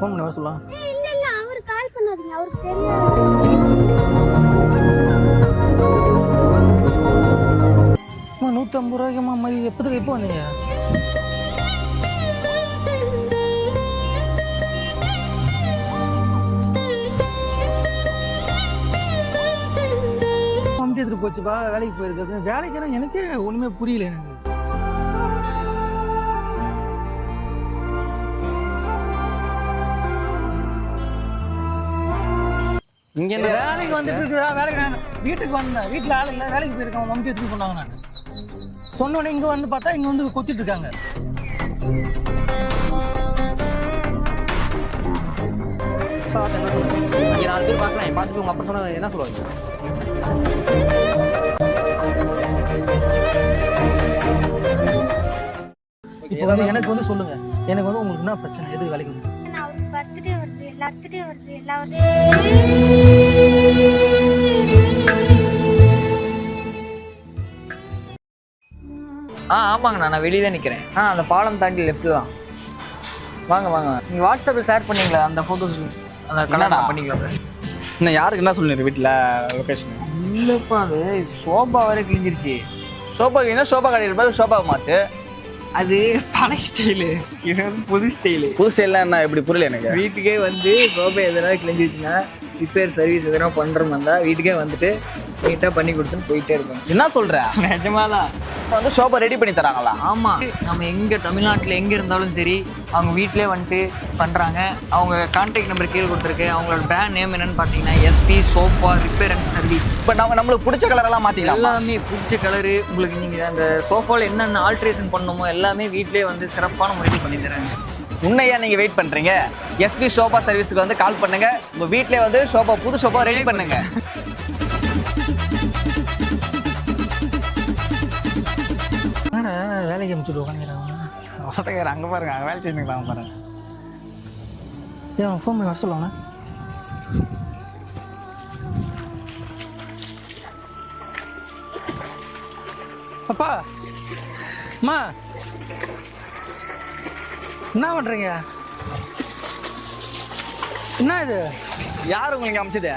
Phone பண்ணி வர சொல்லலாம். இல்ல இல்ல அவர் கால் பண்ணாதீங்க, அவருக்கு தெரியாது. அம்மா 150 ரூபாய்க்குமா மதி எப்போதுக்கு எப்போ வந்தீங்க? வண்டி எடுத்துட்டு போச்சுப்பா, வேலைக்கு போயிருக்காரு. வேலைக்குன்னா எனக்கே ஒண்ணுமே புரியல எனக்கு. இங்க என்ன வேலைக்கு வந்துட்டு இருக்குதா? வேலைக்கு நான் வீட்டுக்கு வந்தேன், வீட்டுல ஆள் இல்லை, வேலைக்கு போயிருக்காங்க. வண்டி எடுத்துட்டு சொன்னாங்க. நான் சொன்னோடனே இங்க வந்து பார்த்தா இங்க வந்து கொத்திட்டு இருக்காங்க. பார்த்து என்ன சொல்லுங்க? இங்க 4 பேர் பார்க்கலாம். பார்த்துட்டு உங்க அப்பா சொன்னா என்ன சொல்லுவாங்க? இப்போ வந்து எனக்கு வந்து சொல்லுங்க, எனக்கு வந்து உங்களுக்கு என்ன பிரச்சனை? எதுக்கு வேலைக்கு வந்து? அவருக்கு பர்த்டே வருது, எல்லாத்துக்கிட்டே வருது, எல்லாரும் ஆமாங்கண்ணா, நான் வெளியே தான் நிற்கிறேன். அந்த பாலம் தாண்டி லெஃப்ட்டு தான். வாங்க வாங்க, நீங்கள் வாட்ஸ்அப்பில் ஷேர் பண்ணீங்களா அந்த ஃபோட்டோஸ்? அந்த கல்யாணம் பண்ணிக்கலாம். இன்னும் யாருக்கு என்ன சொல்லுங்க வீட்டில் லொக்கேஷன்? இல்லைப்பா, அது சோபா வரை கிழிஞ்சிருச்சு. சோபாக்கு என்ன சோபா கடையில் பார்த்து சோபாவை மாற்று. அது பழைய ஸ்டைலு, இது வந்து புது ஸ்டைலு. புது ஸ்டைல்லாம் என்ன இப்படி புரியல எனக்கு. வீட்டுக்கே வந்து சோபா எதனா கிழிஞ்சிருச்சுன்னா ரிப்பேர் சர்வீஸ் எதனா பண்ணுற மாதிரி இருந்தால் வீட்டுக்கே வந்துட்டு நீட்டாக பண்ணி கொடுத்துன்னு போயிட்டே இருக்கோம். என்ன சொல்கிற? நிஜமாதான் வந்து சோபா ரெடி பண்ணி தராங்களா? ஆமாம், நம்ம எங்கே தமிழ்நாட்டில் எங்கே இருந்தாலும் சரி அவங்க வீட்டிலே வந்துட்டு பண்ணுறாங்க. அவங்க கான்டாக்ட் நம்பர் கீழே கொடுத்துருக்கு. அவங்களோட பிராண்ட் நேம் என்னன்னு பார்த்தீங்கன்னா SP sofa repair and service. இப்போ நம்மளுக்கு பிடிச்ச கலரெல்லாம் மாற்றிக்கலாம். எல்லாமே பிடிச்ச கலரு. உங்களுக்கு நீங்கள் அந்த சோஃபாவில் என்னென்ன ஆல்ட்ரேஷன் பண்ணணுமோ எல்லாமே வீட்டிலே வந்து சிறப்பான முறையில் பண்ணி தராங்க. உன்னையா நீங்கள் வெயிட் பண்ணுறீங்க? எஸ்பி சோஃபா சர்வீஸுக்கு வந்து கால் பண்ணுங்க. உங்கள் வீட்டிலே வந்து சோஃபா புது சோஃபா ரெடி பண்ணுங்க. வேலைக்கு அனுப்பிச்சுட்டு உட்காந்துக்கிறாங்க. அங்கே பாருங்க, அங்கே வேலை செஞ்சுக்கலாம் பாருங்க. ஏன் ஃபோன் பண்ணி வர சொல்லுவாங்க. அப்பா அம்மா என்ன பண்றீங்க? என்ன இது? யார் உங்களுக்கு அமைச்சது?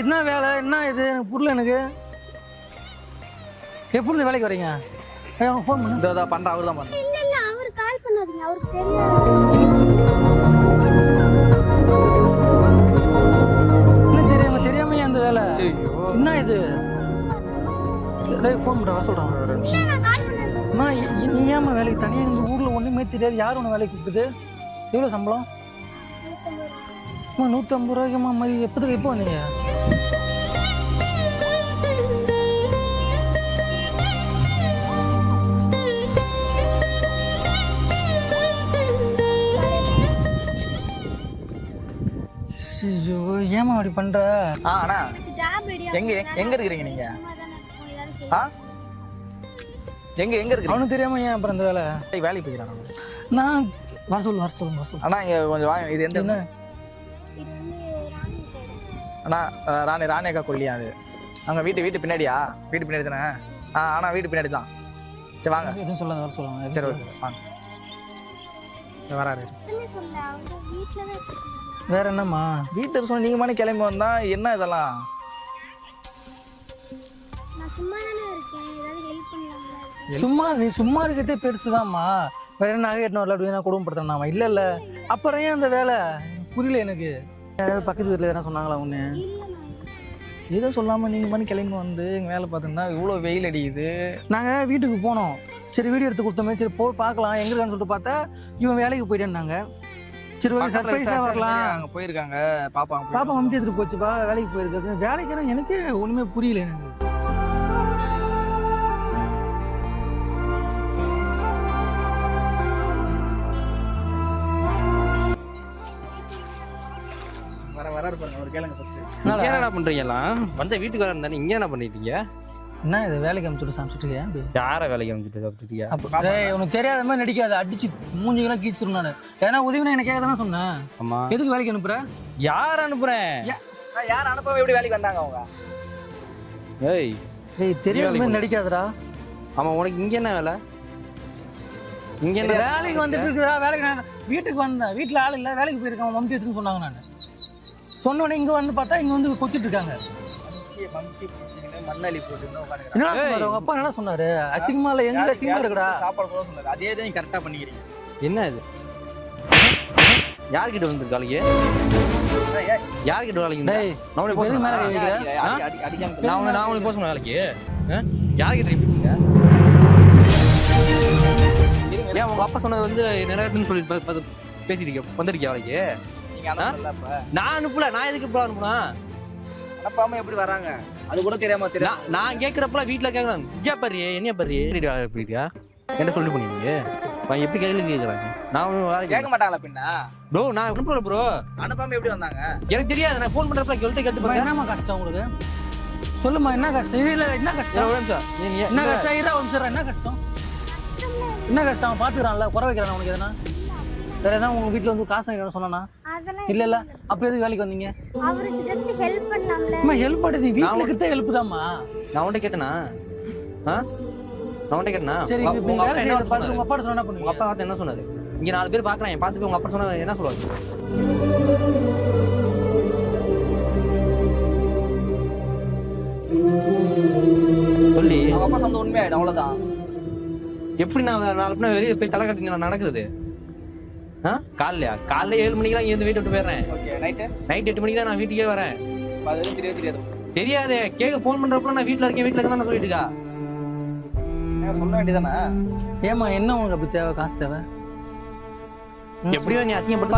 என்ன வேலை? என்ன இது? எனக்கு புரியல. எனக்கு எப்படி வேலைக்கு வரீங்க? ஃபோன் பண்ணு. இதோ பண்ணுறேன், அவர் தான் பண்ணுறேன். இல்ல இல்ல அவர் கால் பண்ணாதீங்க, அவருக்கு தெரியாது. என்ன தெரியாம அந்த வேலை? என்ன இது? ஃபோன் பண்ண வர சொல்றான். நான் கால் பண்ணாதீங்க. அம்மா நீ ஏமா வேலைக்கு தனியாக இந்த ஊரில் ஒன்றுமே தெரியாது, யார் ஒன்று வேலைக்கு கூப்பிடுது? எவ்வளோ சம்பளம்? அம்மா 150 ரூபாய்க்குமா மதி எப்போதுக்கு எப்போ வந்தீங்க? ஐயோ ஏமா அப்படி பண்ற? அண்ணா ஜாப் ரெடியா? எங்க இருக்கிறீங்க நீங்க? எங்க இருக்கிறீங்க? அவனுக்கு தெரியாம ஏன் அப்புறம் இந்த வேலை? வேலைக்கு போய்க்கிறான். நான் வர சொல்லு. அண்ணா இங்க கொஞ்சம் வாங்க. இது எந்த? என்ன அண்ணா ராணேக்கா கொல்லியா? அது அங்கே வீட்டு பின்னாடியா? வீட்டு பின்னாடி தானே? அண்ணா வீட்டு பின்னாடி தான். சரி வாங்க. எதுவும் சொல்லாத, வர சொல்லுவாங்க. சரி ஓகே வாங்க. வராரு. சொல்ல அவங்க வீட்ல தான் இருக்காங்க. வேற என்னம்மா? வீட்டுக்கு சொன்ன நீங்கள் மாதிரி கிளம்பி வந்தா என்ன இதெல்லாம்? நான் சும்மா தானே இருக்கேன், ஏதாவது ஹெல்ப் பண்ணலாம்ல. சும்மா இருக்கிறதே பெருசுதான்மா. வேற என்ன நகை எட்டணும் அப்படி என்ன குடும்பப்படுத்தினாமா? இல்ல அப்புறம் ஏன் அந்த வேலை? புரியல எனக்கு. பக்கத்து வீட்டில் எதனா சொன்னாங்களா ஒன்று? எதுவும் சொல்லாமல் நீங்கள் மாதிரி கிளம்பி வந்து எங்கள் வேலை பார்த்துருந்தா இவ்வளோ வெயில் அடிக்குது. நாங்கள் வீட்டுக்கு போனோம், சரி வீடியோ எடுத்து கொடுத்தோமே, சரி பார்க்கலாம் எங்கே இருக்கான்னு சொல்லிட்டு பார்த்தா இவன் வேலைக்கு போயிட்டேன்னாங்க. சரி ஓகே சர்ப்ரைஸாக வரலாம். அங்கே போயிருக்காங்க. பாப்பா வண்டி எடுத்துட்டு போச்சுப்பா, வேலைக்கு போயிருக்காரு. வேலைக்குன்னா எனக்கே ஒன்றுமே புரியல எனக்கு. வராரு பாருங்க, அவர் கேளுங்க ஃபர்ஸ்ட். இங்க என்ன பண்றீங்கலாம்? வந்த வீட்டுக்கு வரேன் தானே, இங்க என்ன பண்ணிட்டீங்க? என்ன இது வேலைக்கு அனுப்பிச்சுட்டு சாப்பிட்டுருக்கியா? யார வேலைக்கு அனுப்பிச்சுட்டு சாப்பிட்டுருக்கியா? உனக்கு தெரியாத மாதிரி நடிக்காது, அடிச்சு மூஞ்சிக்கெல்லாம் கீச்சிரும். நான் ஏன்னா உதவினா எனக்கு தானே சொன்னேன். ஆமா, எதுக்கு வேலைக்கு அனுப்புற? யார் அனுப்புறேன்? யார் அனுப்பாம எப்படி வேலைக்கு வந்தாங்க அவங்க? ஏய் தெரியாத மாதிரி நடிக்காதடா. ஆமா, உனக்கு இங்க என்ன வேலை? இங்க என்ன வேலைக்கு வந்துட்டு இருக்குதா வேலைக்கு நான் வீட்டுக்கு வந்தேன். வீட்டில் ஆள் இல்லை, வேலைக்கு போயிருக்கேன். மம்டி எடுத்துன்னு சொன்னாங்க. நான் சொன்னோடனே இங்கே வந்து பார்த்தா இங்கே வந்து கொத்திட்டு இருக்காங்க. மண்ணலி போட்டு உட்காந்து என்ன சொன்னாரு உங்க அப்பா? என்ன சொன்னாரு? அசிங்கமா இல்லை, எங்க அசிங்கமா இருக்குடா. சாப்பாடு கூட சொன்னாரு. அதே தான் கரெக்டா பண்ணிக்கிறீங்க. என்ன இது? யார்கிட்ட வந்து வேலைக்கு? யார்கிட்ட வேலைக்கு? டேய், நான் உனக்கு போக எதுக்கு மேல கை வைக்கிற? நான் உனக்கு போக சொன்ன வேலைக்கு யார்கிட்ட இருப்பீங்க? ஏன் உங்க அப்பா சொன்னது வந்து நிறைவேற்றுன்னு சொல்லி பேசிட்டு வந்திருக்கியா வேலைக்கு? நீங்க அனுப்பல அப்ப. நான் அனுப்பல. நான் எதுக்கு இப்போ அனுப்புனா? அனுப்பாம எப்படி வராங்க? அது கூட தெரியாம தெரியும். நான் கேட்கறப்பலாம் வீட்டுல கேட்கறாங்க. இங்கே பாரு, என்ன பாரு, எப்படியா என்ன சொல்லி பண்ணீங்க? நான் எப்படி கேள்வி கேட்கறாங்க? நான் வேலைக்கு கேட்க மாட்டாங்களா பின்ன? ப்ரோ நான் அனுப்புறேன் ப்ரோ. அனுப்பாம எப்படி வந்தாங்க? எனக்கு தெரியாது. நான் ஃபோன் பண்றப்ப கேட்டு அம்மா, என்னம்மா கஷ்டம் உங்களுக்கு? சொல்லுமா, என்ன கஷ்டம்? இல்ல என்ன கஷ்டம்? என்ன கஷ்டம்? இரா வந்துடுறேன். என்ன கஷ்டம்? என்ன கஷ்டம்? அவன் பாத்துக்கிறான்ல, குறை வைக்கிறான் உனக்கு எதனா? வேற எதனா உங்க வீட்டுல வந்து காசு வைக்கணும்னு சொன்னா? அதெல்லாம் இல்ல இல்ல, அப்ப எதுக்கு வேலைக்கு வந்தீங்க? அவருக்கு ஜஸ்ட் ஹெல்ப் பண்ணலாம்ல. அம்மா ஹெல்ப் பண்ணுது, வீட்டுல கிட்ட ஹெல்ப் தான்மா. நான் உன்கிட்ட கேட்டேனா? நான் உன்கிட்ட கேட்டேனா? சரி, உங்க இப்ப அப்பா வேலை என்ன செய்யறத பார்த்து சொன்னாரு? உங்க அப்பா சொன்னா என்ன உங்க பண்ணுவீங்க? அப்பா பார்த்து என்ன சொன்னாரு? இங்க 4 பேர் பாக்குறாங்க. பார்த்து போய் உங்க அப்பா சொன்னா என்ன சொல்லுவாரு? சொல்லி அவங்க அப்பா சொந்த உண்மையாயிடும், அவ்வளவுதான். எப்படி நான் 4 பேர் வெளியே போய் தலை கட்டி நான் நடக்குது? காலைல 7 மணிக்கெல்லாம் இங்க இருந்து வீட்டை விட்டு போயிடுறேன். ஓகே, நைட் 8 மணிக்கு தான் நான் வீட்டுக்கே வரேன். அது தெரியாது. தெரியாது. கேட்க ஃபோன் பண்றப்ப நான் வீட்டுல இருக்கேன் தான் சொல்லிட்டு இருக்கா. சொல்ல வேண்டியதானே? ஏமா என்ன உனக்கு அப்படி தேவை? காசு தேவை? எப்படியோ நீ அசிங்கப்பட்டு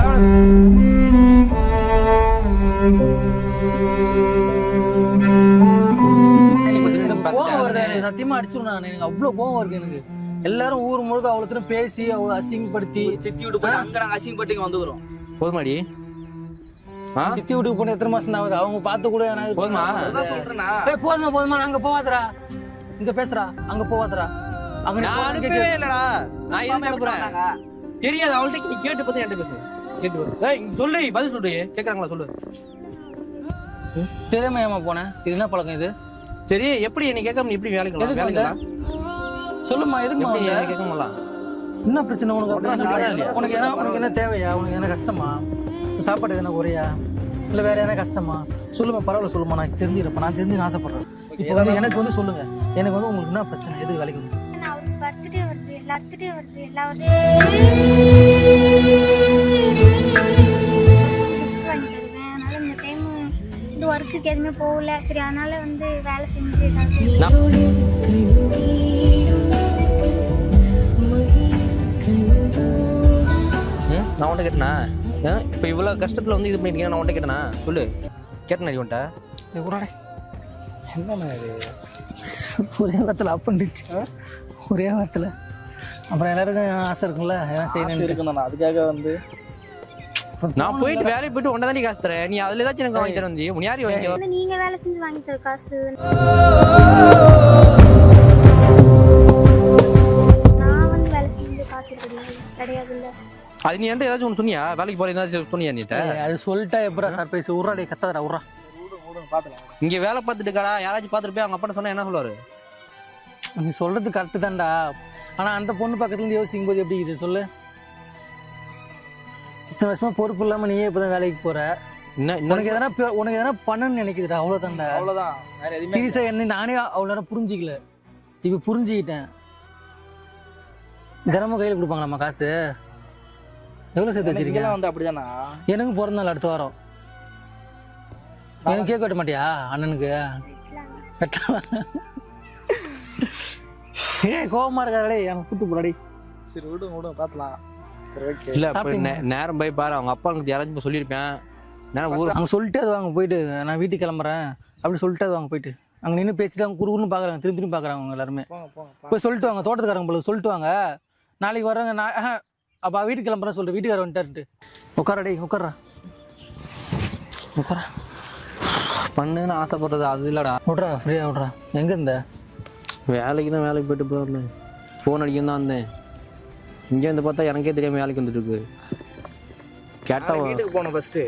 கோவம் வருது எனக்கு, சத்தியமா அடிச்சிடும். நான் எனக்கு அவ்வளவு கோவம் வருது எனக்கு. எல்லாரும் ஊர் முழுக்க அவ்வளோ பேசி அவ்வளவு அசிங்கப்படுத்தி சித்தி விட்டு போய் அங்க நாங்க அசிங்கப்பட்டு வந்துக்கிறோம். போதுமாடி? சித்தி வீட்டுக்கு போன எத்தனை மாசம் ஆகுது? அவங்க பார்த்து கூட போதுமா? போதுமா போதுமா, அங்க போவாதரா, இங்க பேசுறா, அங்க போவாதரா. அங்க நான் அனுப்பவே இல்லடா. நான் எதுக்கு அனுப்புறேன்? தெரியாது. அவள்கிட்ட நீ கேட்டு பார்த்து என்கிட்ட பேசு. கேட்டு சொல்லு, பதில் சொல்லு. கேட்கறாங்களா சொல்லு. தெரியாம ஏமா போனேன்? இது என்ன பழக்கம் இது? சரி, எப்படி நீ கேட்காம நீ எப்படி வேலைக்கு சொல்லுமா, எதுக்குமா கேட்க முடியலாம்? என்ன பிரச்சனை உனக்கு? உனக்கு என்ன தேவையா? உனக்கு என்ன கஷ்டமா? சாப்பாடு எதனா குறையா இல்லை வேற எதனா கஷ்டமா? சொல்லுமா, பரவாயில்ல சொல்லுமா, நான் தெரிஞ்சுக்கிறப்ப. நான் தெரிஞ்சு ஆசைப்படுறேன். இப்போ வந்து எனக்கு வந்து சொல்லுங்க, எனக்கு வந்து உங்களுக்கு என்ன பிரச்சனை? எதுக்கு வேலைக்கு வந்து? அவருக்கு பர்த்டே வருது, எல்லாத்துக்கிட்டே வருது, எல்லாரும் வாங்கி தருவேன். அதனால இந்த டைம் இந்த ஒர்க்குக்கு எதுவுமே போகல. சரி, அதனால வந்து வேலை செஞ்சு நான் உன்ட்ட கேட்டனா? இப்போ இவ்வளவு கஷ்டத்துல வந்து இது பண்ணிருக்கீங்க. நான் உன்ட்ட கேட்டனா? சொல்லு. கேட்டனா? நீ உன்ட்ட என்ன ஒரே வாரத்தில் அப் பண்ணிடுச்சு. ஒரே வாரத்தில் அப்புறம் எல்லாருக்கும் ஆசை இருக்கும்ல, எல்லாம் செய்யணும் இருக்கணும். அதுக்காக வந்து நான் போயிட்டு வேலைக்கு போயிட்டு ஒன்றை தாண்டி காசு தரேன். நீ அதுல ஏதாச்சும் எனக்கு வாங்கி தர வந்து உன் யாரி வாங்கி? நீங்க வேலை செஞ்சு வாங்கி தர காசு நான் வந்து வேலை செஞ்சு காசு கிடையாது. இல்ல அது நீ என்கிட்ட ஏதாச்சும் ஒன்று சொன்னியா? வேலைக்கு போற ஏதாச்சும் சொன்னியா நீட்ட? அது சொல்லிட்டா எப்படா சர்ப்ரைஸ்? உர்றாடே கத்தாதடா, உர்றா. இங்க வேலை பார்த்துட்டு இருக்காரா? யாராச்சும் பார்த்துட்டு போய் அவங்க அப்பா சொன்னா என்ன சொல்லுவாரு? நீ சொல்றது கரெக்டு தான்டா. ஆனா அந்த பொண்ணு பக்கத்துல இருந்து யோசிக்கும் போது எப்படி இது சொல்லு? இத்தனை வருஷமா பொறுப்பு இல்லாம நீயே இப்பதான் வேலைக்கு போற. உனக்கு எதனா பண்ணணும்னு நினைக்குதுடா, அவ்வளவுதான்டா. அவ்வளவுதான், வேற எதுவுமே சீரியஸா என்ன நானே அவ்வளவு நேரம் புரிஞ்சிக்கல. இப்ப புரிஞ்சுக்கிட்டேன். தினமும் கையில கொடுப்பாங்களாம்மா காசு? எவ்வளவு சேர்த்து வச்சிருக்கீங்க? வந்து அப்படிதானா? எனக்கு பிறந்த நாள் அடுத்த வாரம். எனக்கு கேக் வெட்ட மாட்டியா அண்ணனுக்கு? கோபமா இருக்காடே, எனக்கு கூட்டு போடாடி. சரி விடு பாத்துலாம். சரி ஓகே. இல்ல நேரம் போய் பாரு. அவங்க அப்பா எனக்கு யாராச்சும் சொல்லியிருப்பேன். அவங்க சொல்லிட்டு அது வாங்க போயிட்டு நான் வீட்டுக்கு கிளம்புறேன் அப்படி சொல்லிட்டு அது வாங்க போயிட்டு அங்க நின்று பேசிட்டு அவங்க குறுகுறுன்னு பாக்குறாங்க. திரும்பி பாக்குறாங்க அவங்க எல்லாருமே. போய் சொல்லிட்டு வாங்க, தோட்டத்துக்காரங்க போல சொல்லிட்டு வாங்க, நாளைக்கு வர்றாங்க. அப்ப வீட்டுக்கு கிளம்புறேன் சொல்லிட்டு வீட்டுக்கார வந்துட்டாருட்டு. உட்காரடி, உட்கார்றா, உட்கார. பண்ணுன்னு ஆசைப்படுறது அது இல்லடா. விட்றா, ஃப்ரீயா விட்றா. எங்க இருந்த? வேலைக்கு தான் வேலைக்கு போயிட்டு போயிடல. ஃபோன் அடிக்கும் தான் வந்தேன். இங்கே வந்து பார்த்தா எனக்கே தெரியாம வேலைக்கு வந்துட்டு இருக்கு. கேட்டா வீட்டுக்கு போனோம். ஃபர்ஸ்ட்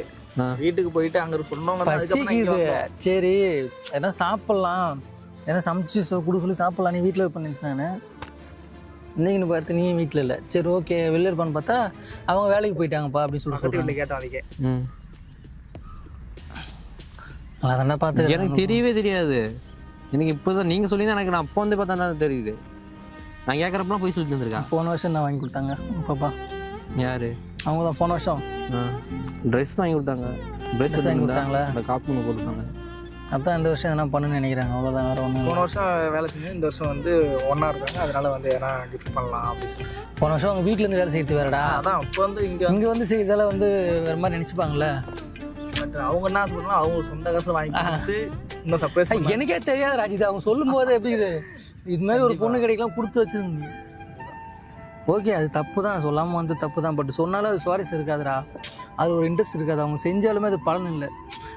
வீட்டுக்கு போயிட்டு அங்க சொன்னவங்க பசிக்குது. சரி என்ன சாப்பிடலாம், என்ன சமைச்சு கொடு சொல்லி சாப்பிடலாம். நீ வீட்டில் பண்ணிச்சு. நான் இன்னைக்குன்னு பார்த்து நீ வீட்டில் இல்லை. சரி ஓகே வெளில இருப்பான்னு பார்த்தா அவங்க வேலைக்கு போயிட்டாங்கப்பா அப்படின்னு சொல்லி பக்கத்து சொல்கிறாங்க. வீட்டில் கேட்டோம் அதுக்கே. ம் நான் தானே பார்த்து எனக்கு தெரியவே தெரியாது. எனக்கு இப்போ தான் நீங்கள் சொல்லி தான் எனக்கு நான் அப்போ வந்து பார்த்தா தான் தெரியுது. நான் கேட்குறப்பெல்லாம் போய் சொல்லிட்டு வந்திருக்கேன். போன வருஷம் நான் வாங்கி கொடுத்தாங்க பாப்பா. யார்? அவங்க தான் போன வருஷம் ட்ரெஸ் வாங்கி கொடுத்தாங்க. ட்ரெஸ் வாங்கி வாங்கி கொடுத்தாங்களா? அந்த காப்பு ஒன்று போட்டுருக்காங்க. அதான் இந்த வருஷம் எதனா பண்ணுன்னு நினைக்கிறாங்க. அவ்வளோதான், வேறு ஒன்றும். போன வருஷம் வேலை செஞ்சு இந்த வருஷம் வந்து ஒன்றா இருக்காங்க. அதனால வந்து எதனா கிஃப்ட் பண்ணலாம் அப்படின்னு சொல்லி. போன வருஷம் அவங்க வீட்டிலேருந்து வேலை செய்யறது வேறடா. அதான் இப்போ வந்து இங்கே வந்து செய்யறதால வந்து வேறு மாதிரி நினச்சிப்பாங்கல்ல. பட் அவங்க என்ன சொல்லணும், அவங்க சொந்த காசுல வாங்கி கொடுத்து இன்னும் சர்ப்ரைஸ். எனக்கே தெரியாது ராஜிதா, அவங்க சொல்லும் போது எப்படி இது மாதிரி ஒரு பொண்ணு கிடைக்கலாம் கொடுத்து வச்சிருந்தீங்க. ஓகே அது தப்பு தான், சொல்லாமல் வந்து தப்பு தான். பட் சொன்னாலும் அது சுவாரஸ்யம் இருக்காதுடா, அது ஒரு இன்ட்ரெஸ்ட் இருக்காது. அவங்க செஞ்சாலுமே அது பலன் இல்லை.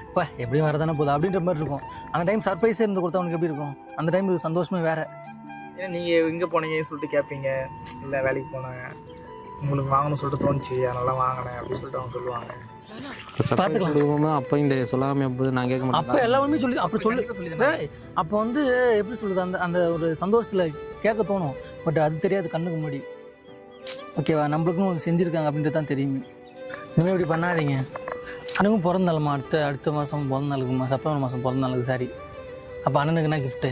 இப்போ எப்படி வரதானே போகுது அப்படின்ற மாதிரி இருக்கும். அந்த டைம் சர்ப்ரைஸே இருந்து கொடுத்தா அவனுக்கு எப்படி இருக்கும்? அந்த டைம் சந்தோஷமே வேறு. ஏன்னா நீங்கள் எங்கே போனீங்கன்னு சொல்லிட்டு கேட்பீங்க. இல்லை வேலைக்கு போனேன், உங்களுக்கு வாங்கணும்னு சொல்லிட்டு தோணுச்சு, அதனால வாங்கினேன் அப்படின்னு சொல்லிட்டு அவங்க சொல்லுவாங்க. பார்த்துக்கலாம். அப்போ இந்த சொல்லாமல் அப்போ நான் கேட்க மாட்டேன். அப்போ எல்லாமே சொல்லி அப்படி சொல்லி அப்போ வந்து எப்படி சொல்லுது, அந்த அந்த ஒரு சந்தோஷத்தில் கேட்க தோணும். பட் அது தெரியாது கண்ணுக்கு முன்னாடி. ஓகேவா, நம்மளுக்குன்னு ஒன்று செஞ்சுருக்காங்க அப்படின்றது தான் தெரியுமே. இனிமேல் இப்படி பண்ணாதீங்க. அண்ணனுக்கும் பிறந்த நாளுமா, அடுத்த மாதம் பிறந்த நாளுக்குமா, செப்டம்பர் மாதம் பிறந்த நாளுக்கு. சாரி. அப்போ அண்ணனுக்கு என்ன கிஃப்ட்டு?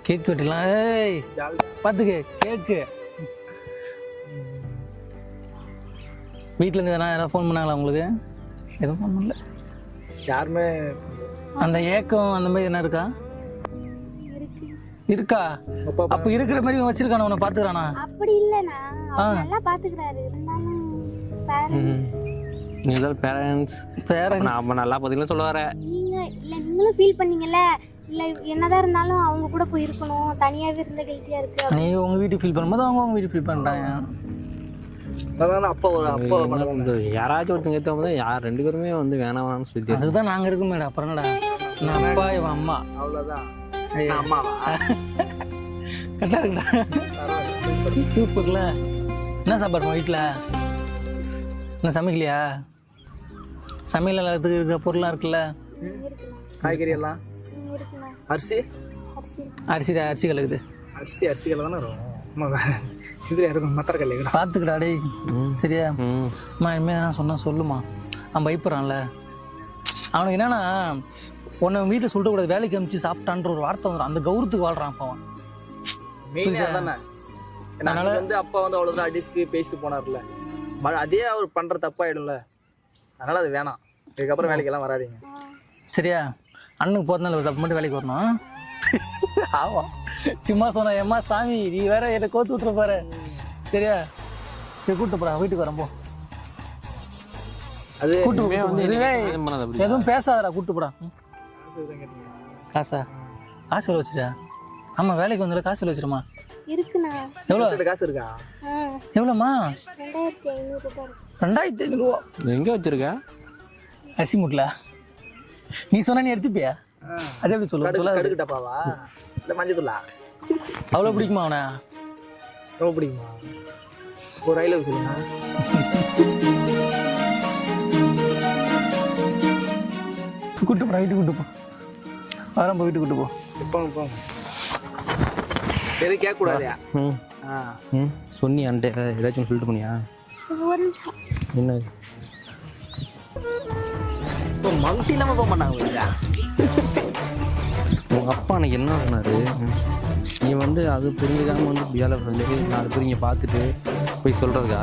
கேக் வெட்டிடலாம். ஏய் பார்த்துக்க கேக்கு. வீட்டிலேருந்து யாராவது ஃபோன் பண்ணாங்களா உங்களுக்கு? எதுவும் ஃபோன் பண்ணல யாருமே. அந்த ஏக்கம் அந்த மாதிரி என்ன இருக்கா? இருக்கா? அப்ப இருக்கிற மாதிரி வச்சிருக்கான உன்னை பாத்துக்கிறானா? அப்படி இல்லனா அவர் நல்லா பாத்துக்கறாரு. இருந்தாலும் பேரண்ட்ஸ் நம்ம நல்லா பாத்தீங்களா சொல்ல வர. நீங்களும் ஃபீல் பண்ணீங்கல்ல, இல்ல என்னதான் இருந்தாலும் அவங்க கூட போய் இருக்கணும், தனியாவே இருந்த கில்ட்டியா இருக்கு. நீ உங்க வீட்டுக்கு ஃபீல் பண்ணும்போது அவங்க வீட்டுக்கு ஃபீல் பண்றாங்க. அப்பா யாராச்சும் ஒருத்தங்க ஏற்ற யார் 2 பேருமே வந்து வேணாம்னு சொல்லி அதுதான் நாங்க இருக்கோம் மேடம். அப்புறம் என்னடா, நான் அப்பா இவன் அம்மா அவ்வளோதான். அம்மாவா கரெக்டா இருக்குடா. சூப்பர்ல. என்ன சாப்பாடு வீட்டில்? என்ன சமைக்கலையா? சமையல் எல்லாத்துக்கு இருக்கிற பொருளாக இருக்குல்ல? காய்கறி எல்லாம், அரிசி அரிசி கலக்குது. அரிசி கலை தானே இருக்கும். இதில் இருக்கும் மத்தர கல்லை பார்த்துக்கடா டேய். சரியா அம்மா, இனிமேல் நான் சொன்னால் சொல்லுமா. அவன் பயப்படுறான்ல. அவனுக்கு என்னன்னா, உன்னை வீட்டில் சொல்லிட்டு கூடாது, வேலைக்கு அனுப்பிச்சு சாப்பிட்டான்ற ஒரு வார்த்தை வந்துடும். அந்த கௌரவத்துக்கு வாழ்கிறான் அப்போ அவன். அதனால வந்து அப்பா வந்து அவ்வளோ தூரம் அடிச்சுட்டு பேசிட்டு போனார்ல, அதே அவர் பண்ணுற தப்பாயிடும்ல. அதனால அது வேணாம். இதுக்கப்புறம் வேலைக்கெல்லாம் வராதிங்க. சரியா? அண்ணனுக்கு போகிறதுனால ஒரு தப்பு மட்டும் வேலைக்கு வரணும். ஆமாம், சும்மா சொன்ன ஏம்மா சாமி நீ வேற என்னை கோத்து விட்டுற பாரு. சரியா? சரி கூப்பிட்டு போடா, வீட்டுக்கு வரேன் போ. அது கூட்டு எதுவும் பேசாதடா, கூப்பிட்டு போடா. காசா? காசு எவ்வளோ வச்சுட்டா? ஆமாம் வேலைக்கு வந்தால காசு எவ்வளோ வச்சிருமா? இருக்குண்ணா. எவ்வளோ காசு இருக்கா? எவ்வளோம்மா? 2500 ரூபாய். 2500 ரூபா எங்கே வச்சிருக்க? அரிசி மூட்டில். நீ சொன்னா நீ எடுத்துப்பியா? அது எப்படி கடுகு டப்பாவா இல்லை மஞ்சத்தூளா? அவ்வளோ பிடிக்குமா அவனை? ரொம்ப பிடிக்குமா? ஒரு ரயிலுக்கு சொல்லுங்க. கூட்டு போடா, வீட்டுக்கு கூட்டு போ. வரேன் போ, வீட்டுக்கு கூட்டு போ. போங்க. எதுவும் கேட்கக்கூடாதா? சொன்னியா ஏதாச்சும் சொல்லிட்டு போனியா? ஒரு நிமிஷம். என்ன இப்போ மம்டி இல்லாமல் போக மாட்டாங்க. உங்கள் அப்பா அன்னைக்கு என்ன சொன்னார்? நீ வந்து அது புரிஞ்சுக்காமல் வந்து வேலை 4 பேர் இங்கே பார்த்துட்டு போய் சொல்கிறதுக்கா?